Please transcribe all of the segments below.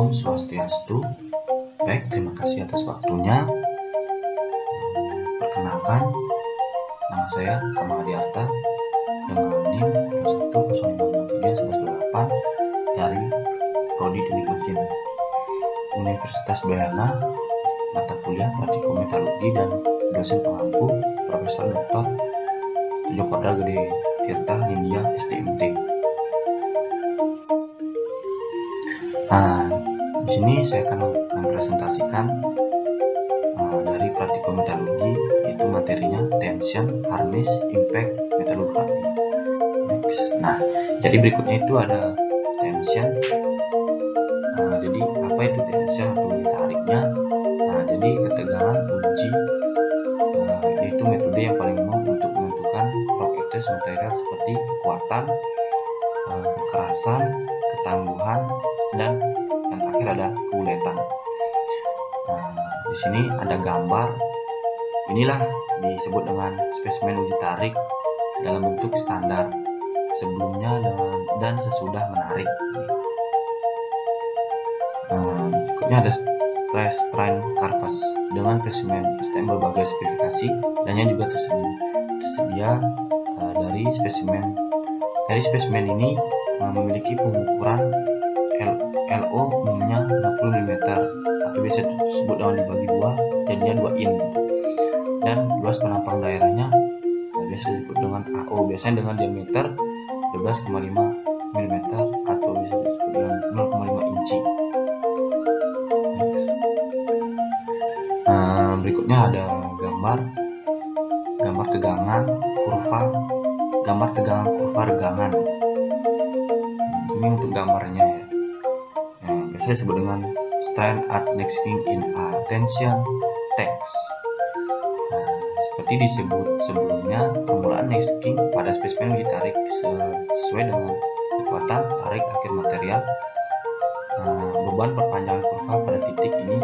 Om Swastiastu. Baik, terima kasih atas waktunya. Perkenalkan, nama saya Kamal Adiarta dengan NIM 2105531128 dari Prodi Teknik Mesin Universitas Udayana, mata kuliah Praktikum Metalurgi dan dosen pengampu Profesor Dr. Djoko Gede Tirta Nindya STMT. Di sini saya akan mempresentasikan dari praktikum metalurgi, yaitu materinya tension, harness, impact, metallurgy. Next. Jadi berikutnya itu ada tension. Jadi apa itu tension atau tariknya? Jadi ketegangan uji yaitu metode yang paling umum untuk menentukan properties material seperti kekuatan, kekerasan, ketangguhan, dan yang terakhir ada keuletan. Di sini ada gambar. Inilah disebut dengan spesimen uji tarik dalam bentuk standar sebelumnya dan sesudah menarik. Berikutnya ada stress strain canvas dengan spesimen STM berbagai spesifikasi dan yang juga tersedia dari spesimen. Dari spesimen ini memiliki pengukuran LO umumnya 60 mm atau biasa disebut dengan dibagi dua jadinya 2 in gitu. Dan luas penampang daerahnya biasa disebut dengan AO, biasanya dengan diameter 12,5 mm atau bisa disebut dengan 0,5 inci. Next. Berikutnya ada gambar tegangan kurva regangan. Ini untuk gambarnya ya. Biasa disebut dengan strain at nesting in a tension text. Seperti disebut sebelumnya, permulaan nesting pada spesimen uji tarik sesuai dengan kekuatan tarik akhir material. Beban perpanjangan kurva pada titik ini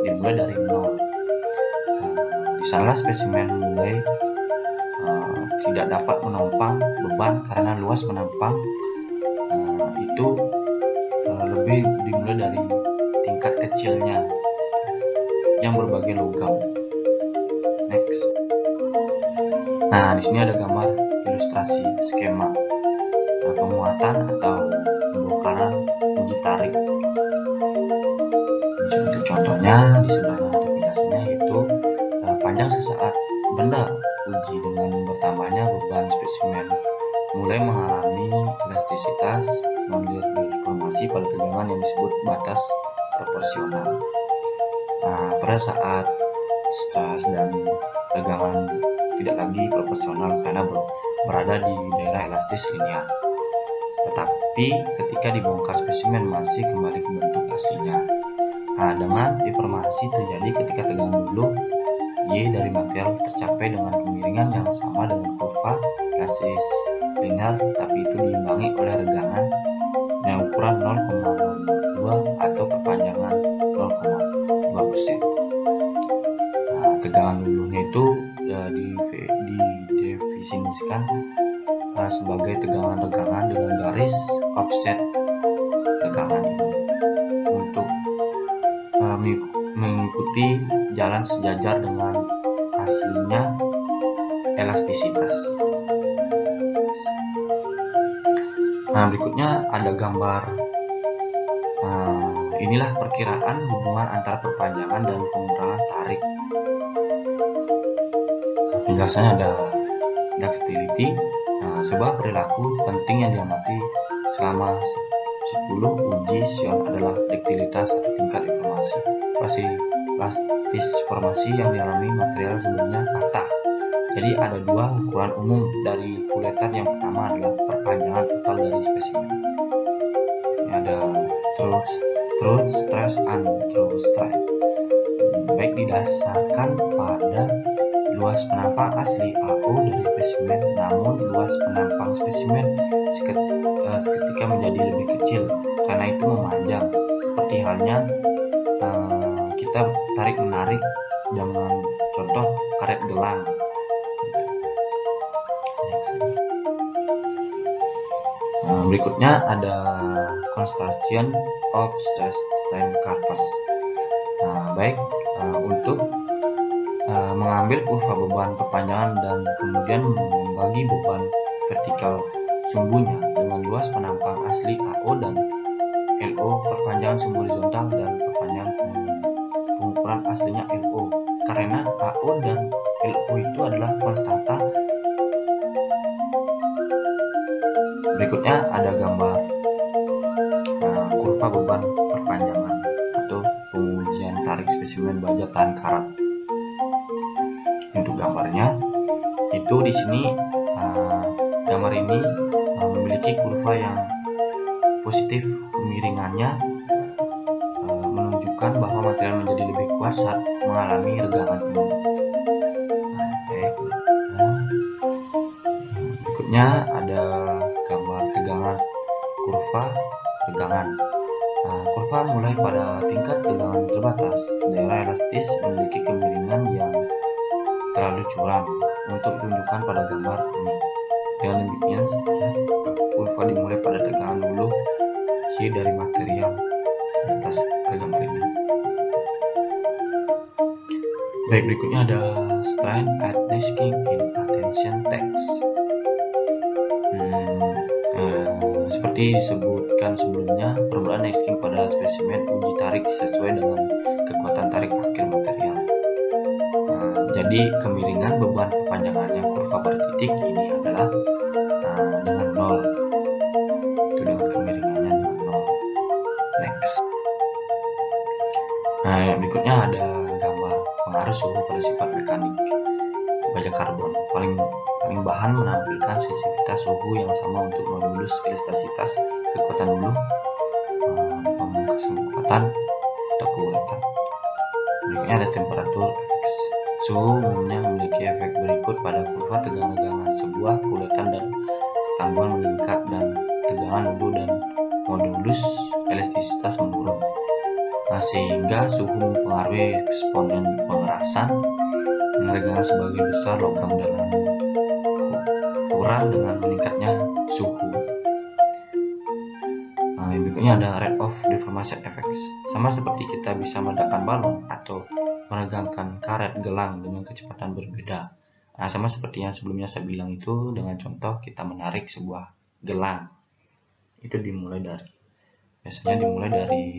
dimulai dari 0. Di sana spesimen mulai tidak dapat menopang beban karena luas penampang itu lebih dimulai dari tingkat kecilnya yang berbagai logam. Next. Di sini ada gambar ilustrasi skema pemuatan atau pembongkaran uji tarik. Untuk contohnya di sebelahnya ada penjelasannya, yaitu panjang sesaat benda uji dengan bertambahnya beban spesimen mulai mengalami elastisitas non-deformasi pada tegangan yang disebut batas proporsional. Pada saat stres dan tegangan tidak lagi proporsional karena berada di daerah elastis linear. Tetapi ketika dibongkar spesimen masih kembali ke bentuk aslinya. Dengan deformasi terjadi ketika tegangan dulu Y dari material tercapai dengan kemiringan yang sama dengan kurva elastis linear, tapi itu diimbangi oleh regangan yang ukuran 0,02 atau perpanjangan 0,2%. Tegangan dulunya itu didefinisikan sebagai tegangan regangan dengan garis offset tegangan ini untuk mengikuti jalan sejajar dengan aslinya elastisitas. Berikutnya ada gambar. Inilah perkiraan hubungan antara perpanjangan dan pengurangan tarik. Penjelasannya ada ductility, sebuah perilaku penting yang diamati selama 10 uji Sion adalah ductilitas atau tingkat deformasi. Elastis formasi yang dialami material sebelumnya patah. Jadi ada dua ukuran umum dari keuletan. Yang pertama adalah perpanjangan total dari spesimen. Ini ada true stress and true strain. Baik didasarkan pada luas penampang asli AO dari spesimen, namun luas penampang spesimen seketika menjadi lebih kecil karena itu memanjang, seperti halnya kita tarik menarik dengan contoh karet gelang. Berikutnya ada construction of stress strain curves. Baik, untuk mengambil kurva beban perpanjangan dan kemudian membagi beban vertikal sumbunya dengan luas penampang asli AO dan LO, perpanjangan sumbu horizontal dan perpanjangan pengukuran aslinya LO, karena AO dan LO itu adalah konstanta. Berikutnya ada gambar kurva beban perpanjangan atau pengujian tarik spesimen baja tahan karat. Untuk gambarnya itu di sini gambar ini memiliki kurva yang positif, kemiringannya menunjukkan bahwa material menjadi lebih kuat saat mengalami regangan ini. Berikutnya ada gambar tegangan kurva regangan. Kurva mulai pada tingkat tegangan terbatas. Daerah elastis memiliki kemiringan yang terlalu curam untuk ditunjukkan pada gambar ini. Dengan demikian, kurva dimulai pada tegangan hulu C dari material di atas gambar ini. Baik, berikutnya ada strain at nesting in attention text. Seperti disebutkan sebelumnya, permulaan nesting pada spesimen uji tarik sesuai dengan kekuatan tarik akhir material. Jadi kemiringan beban perpanjangannya kurva bertitik ini adalah dengan 0. Itu dengan kemiringannya dengan 0. Next. Yang berikutnya ada gambar pengaruh suhu pada sifat mekanik baja karbon. Paling bahan menampilkan sensitivitas suhu yang sama untuk modulus elastisitas, kekuatan hulu, pemungkasan kekuatan atau keuletan. Berikutnya ada temperatur Fx. Suhu umumnya memiliki efek berikut pada kurva tegangan-regangan. Sebuah keuletan dan ketangguhan meningkat dan tegangan hulu dan modulus elastisitas menurun. Sehingga suhu mempengaruhi eksponen pengerasan. Regangan sebagai besar logam dalam kurang dengan meningkatnya suhu. Yang berikutnya ada rate of deformation effects. Sama seperti kita bisa meledakkan balon atau menegangkan karet gelang dengan kecepatan berbeda. Sama seperti yang sebelumnya saya bilang itu, dengan contoh kita menarik sebuah gelang. Itu biasanya dimulai dari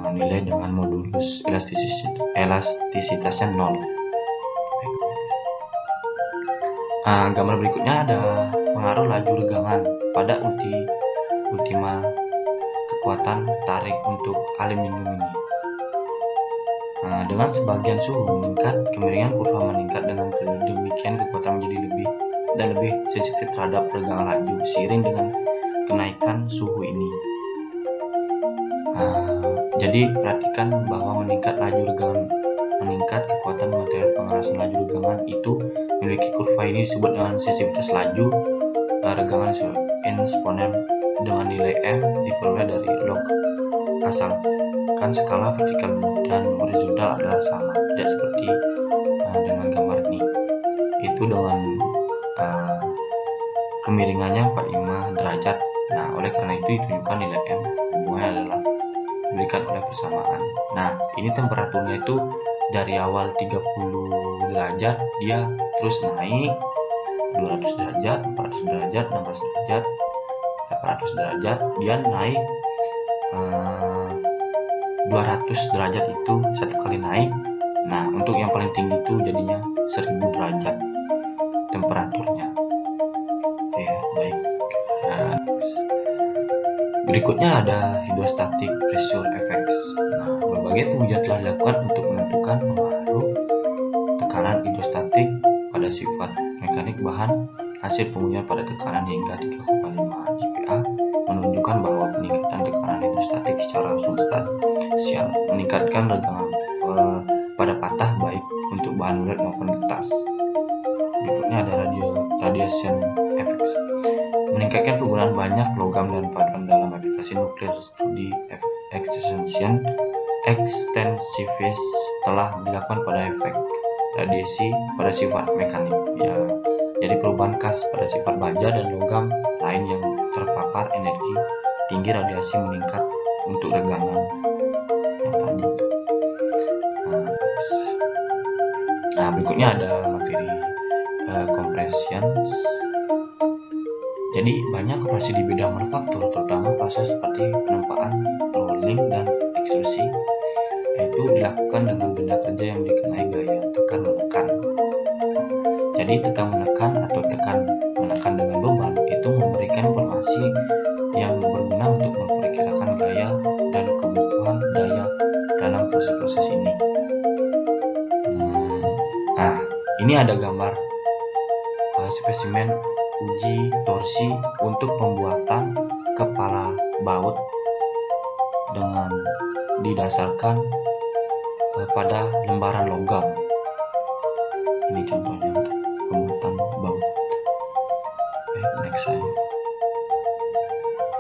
nilai dengan modulus elastisitasnya 0. Gambar berikutnya ada pengaruh laju regangan pada ultima kekuatan tarik untuk aluminium ini. Dengan sebagian suhu meningkat, kemiringan kurva meningkat, dengan demikian kekuatan menjadi lebih sensitif terhadap regangan laju seiring dengan kenaikan suhu ini. Jadi perhatikan bahwa meningkat kekuatan material pengerasan laju regangan itu memiliki kurva ini disebut dengan sensitivitas laju regangan eksponen dengan nilai M diperoleh dari log asalkan skala vertikal dan horizontal adalah sama, tidak seperti dengan gambar ini. Itu dengan kemiringannya 45 derajat. Oleh karena itu ditunjukkan nilai M hubungannya adalah diberikan oleh persamaan. Ini temperaturnya itu dari awal 30 derajat dia terus naik 200 derajat, 400 derajat, 600 derajat, 800 derajat, dia naik 200 derajat itu satu kali naik. Untuk yang paling tinggi itu jadinya 1000 derajat temperaturnya. Baik. Berikutnya ada hydrostatic pressure effects. Berbagai pengujian telah dilakukan untuk menentukan pengaruh tekanan hidrostatik pada sifat mekanik bahan. Hasil pengujian pada tekanan hingga 3,5 GPa menunjukkan bahwa peningkatan tekanan hidrostatik secara substansial meningkatkan regangan pada patah baik untuk bahan bulat maupun kertas. Berikutnya ada radiation effects. Meningkatkan penggunaan banyak logam dan paduan dalam aplikasi nuklir. Studi extensivis telah dilakukan pada efek radiasi pada sifat mekanik. Jadi perubahan khas pada sifat baja dan logam lain yang terpapar energi tinggi radiasi meningkat untuk regangan yang tadi. Nah, berikutnya ada materi compressions. Jadi banyak operasi di bidang manufaktur, terutama proses seperti penempaan, rolling, dan ekstrusi, yaitu dilakukan dengan benda kerja yang dikenai gaya tekan menekan. Jadi tekan menekan atau tekan menekan dengan beban itu memberikan informasi yang berguna untuk memperkirakan gaya dan kebutuhan daya dalam proses-proses ini. Nah, ini ada gambar spesimen uji torsi untuk pembuatan kepala baut dengan didasarkan pada lembaran logam. Ini contohnya untuk pembuatan baut. Next slide.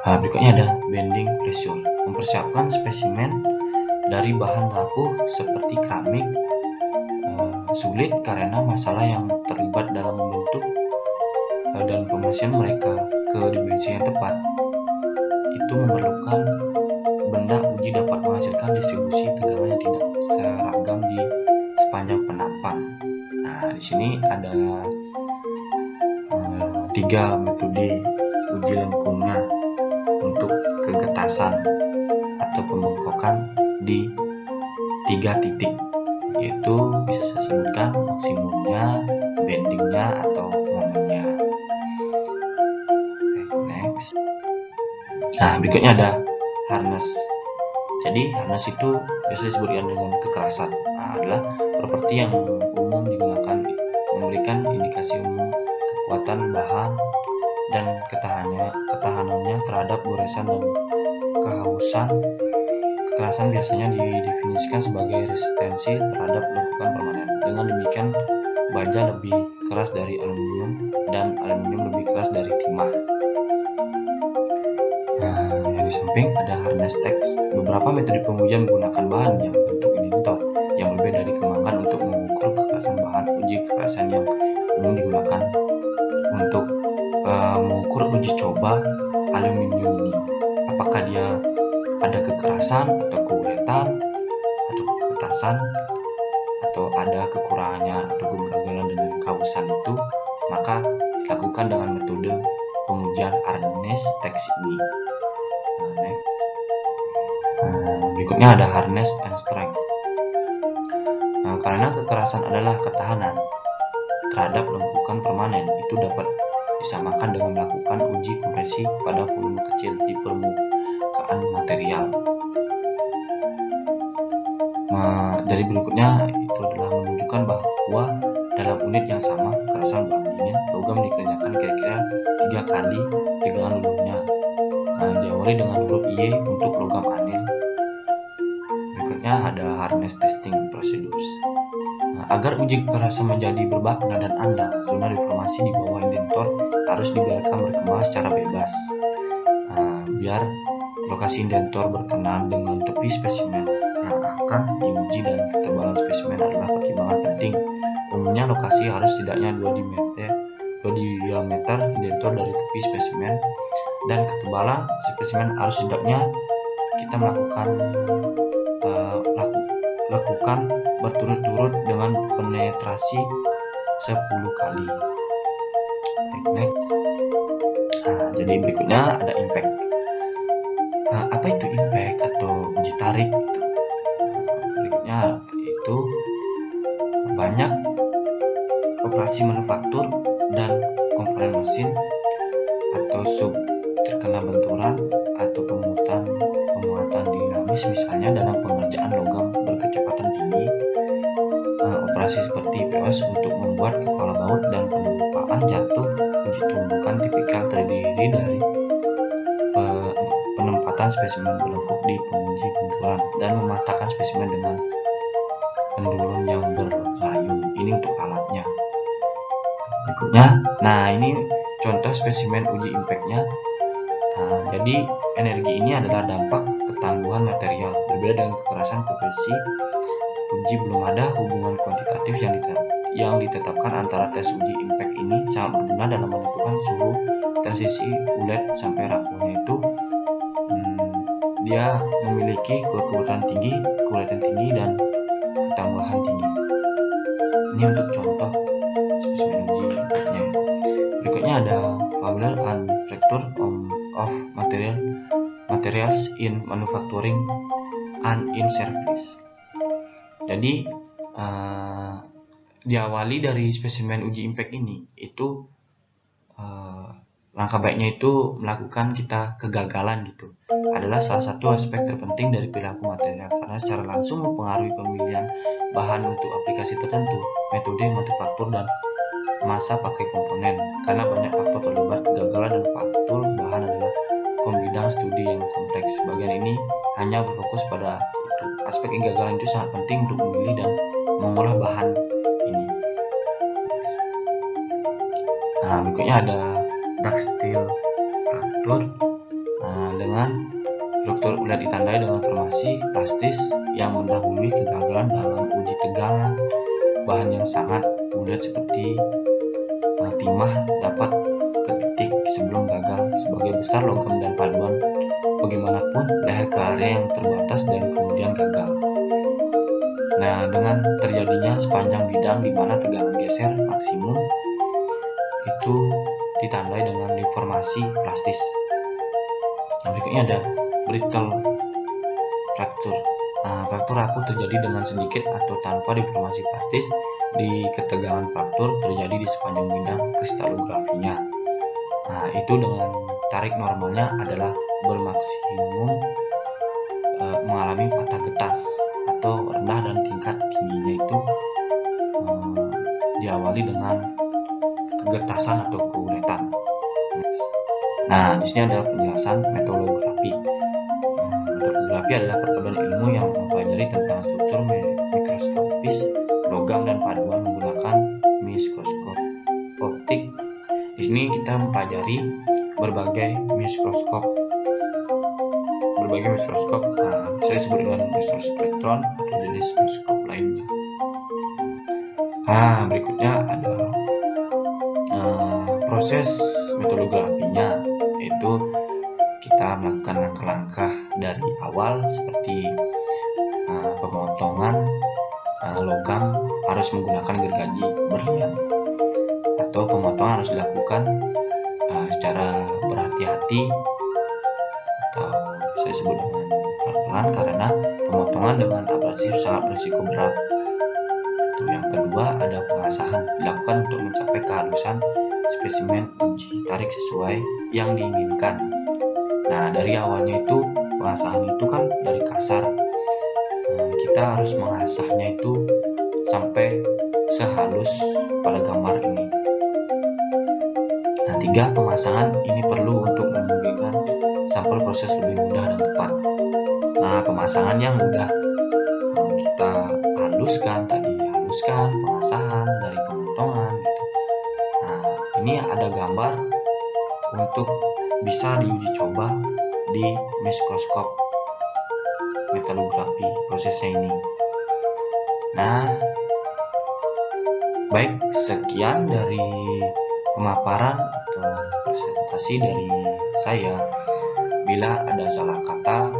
Nah, berikutnya ada bending pressure, mempersiapkan spesimen dari bahan rapuh seperti keramik sulit karena masalah yang terlibat dalam membentuk dan pemesian mereka ke dimensi yang tepat. Itu memerlukan benda uji dapat menghasilkan distribusi tegangan yang tidak seragam di sepanjang penampang. Nah, di sini ada 3 metode uji lengkungnya untuk kegetasan atau pembengkokan di 3 titik, yaitu bisa saya sebutkan maksimumnya, bendingnya, atau momennya. Next. Nah, berikutnya ada harness. Jadi harness itu biasa disebutkan dengan kekerasan. Nah, adalah properti yang umum digunakan memberikan indikasi umum kekuatan bahan dan ketahanannya terhadap goresan dan kehausan. Kekerasan biasanya didefinisikan sebagai resistensi terhadap lekukan permanen. Dengan demikian, baja lebih keras dari aluminium dan aluminium lebih keras dari timah. Nah, yang di samping ada harness text. Beberapa metode pengujian menggunakan bahan yang bentuk indentor yang berbeda dikembangkan untuk mengukur kekerasan bahan. Uji kekerasan yang umum digunakan untuk mengukur uji coba aluminium ini. Apakah dia ada kekerasan atau keuletan atau kekerasan atau ada kekurangannya atau kegagalan dengan kausan itu, maka dilakukan dengan metode pengujian harness text ini. Next. Berikutnya ada harness and strength. Karena kekerasan adalah ketahanan terhadap lengkukan permanen, itu dapat disamakan dengan melakukan uji kompresi pada volume kecil di permukaan material. Dari berikutnya itu adalah menunjukkan bahwa dalam unit yang sama kekerasan bahan dingin logam dikenyangkan kira-kira 3 kali tegangan luluhnya. Diawali dengan huruf Y untuk logam anil. Berikutnya ada harness testing procedures. Agar uji kekerasan menjadi bermakna dan andal, zona deformasi di bawah indentor harus dibiarkan berkembang secara bebas. Biar lokasi indentor berkenan dengan tepi spesimen yang akan diuji dan ketebalan spesimen adalah pertimbangan penting. Umumnya lokasi harus setidaknya 2 diameter indentor dari tepi spesimen, dan ketebalan spesimen harus setidaknya kita lakukan berturut-turut dengan penetrasi 10 kali. Next. Jadi berikutnya ada impact. Apa itu impact atau uji tarik itu? Berikutnya itu banyak operasi manufaktur dan komponen mesin atau sub terkena benturan atau pemuatan dinamis, misalnya dalam pengerjaan logam berkecepatan tinggi. Operasi seperti POS untuk membuat kepala baut dan penempaan jatuh. Uji tumbukan tipikal terdiri dari penempatan spesimen berlengkuk di penguji benturan dan mematahkan spesimen dengan pendulum yang berlayun. Ini untuk alatnya. Berikutnya, ini contoh spesimen uji impact-nya. Jadi energi ini adalah dampak ketangguhan material. Berbeda dengan kekerasan kompresi, uji belum ada hubungan kuantitatif yang ditetapkan antara tes uji impact ini sangat berguna dalam menentukan suhu dan transisi ulet sampai rapuhnya itu dia memiliki kekuatan tinggi dan ketambahan tinggi. Ini untuk contoh spesimen uji impactnya. Berikutnya ada founder and fracture of materials in manufacturing and in service. Jadi diawali dari spesimen uji impact ini itu langkah baiknya itu melakukan kita kegagalan gitu adalah salah satu aspek terpenting dari perilaku material karena secara langsung mempengaruhi pemilihan bahan untuk aplikasi tertentu, metode manufaktur dan masa pakai komponen. Karena banyak faktor terlibat, kegagalan dan faktor bahan adalah kombinasi studi yang kompleks. Bagian ini hanya berfokus pada itu. Aspek kegagalan itu sangat penting untuk memilih dan mengolah bahan ini. Nah, berikutnya ada ductile fracture dengan struktur ulet ditandai dengan formasi plastis yang mendahului kegagalan dalam uji tegangan. Bahan yang sangat ulet seperti timah dapat ke titik sebelum gagal. Sebagai besar logam dan paduan, bagaimanapun leher ke area yang terbatas dan kemudian gagal. Nah, dengan terjadinya sepanjang bidang di mana tegangan geser maksimum itu ditandai dengan deformasi plastis. Yang berikutnya ada brittle fracture. Fraktur rapuh terjadi dengan sedikit atau tanpa deformasi plastis. Di ketegangan fraktur terjadi di sepanjang bidang kristalografinya. Itu dengan tarik normalnya adalah bermaksimum mengalami patah getas atau rendah dan tingkat tingginya itu diawali dengan kegetasan atau keuletan. Nah, di sini ada penjelasan metalografi. Metalografi adalah perpaduan ilmu yang mempelajari tentang struktur mikroskopis logam dan paduan menggunakan mikroskop optik. Di sini kita mempelajari berbagai mikroskop. Bisa disebut dengan mikroskop elektron atau jenis mikroskop lainnya. Berikutnya ada proses metalografinya, yaitu kita melakukan langkah-langkah dari awal seperti pemotongan logam harus menggunakan gergaji berlian, atau pemotongan harus dilakukan secara berhati-hati atau bisa disebut dengan pelan-pelan karena pemotongan dengan abrasif sangat berisiko berat. Yang kedua ada pengasahan, dilakukan untuk mencapai kehalusan spesimen uji tarik sesuai yang diinginkan. Nah, dari awalnya itu pengasahan itu kan dari kasar, kita harus mengasahnya itu sampai sehalus pada gambar ini. Nah, 3, pemasangan ini perlu untuk memungkinkan sampel proses lebih mudah dan tepat. Nah, pemasangan yang udah kita haluskan pengasahan dari pemotongan gitu. Nah, ini ada gambar untuk bisa diuji coba di mikroskop metalografi prosesnya ini. Nah, baik, sekian dari pemaparan atau presentasi dari saya. Bila ada salah kata,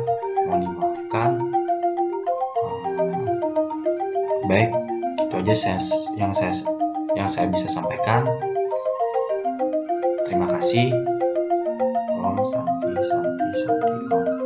mohon dimaafkan. Baik, itu aja yang saya bisa sampaikan. Terima kasih. Om Santi Santi Santi Om.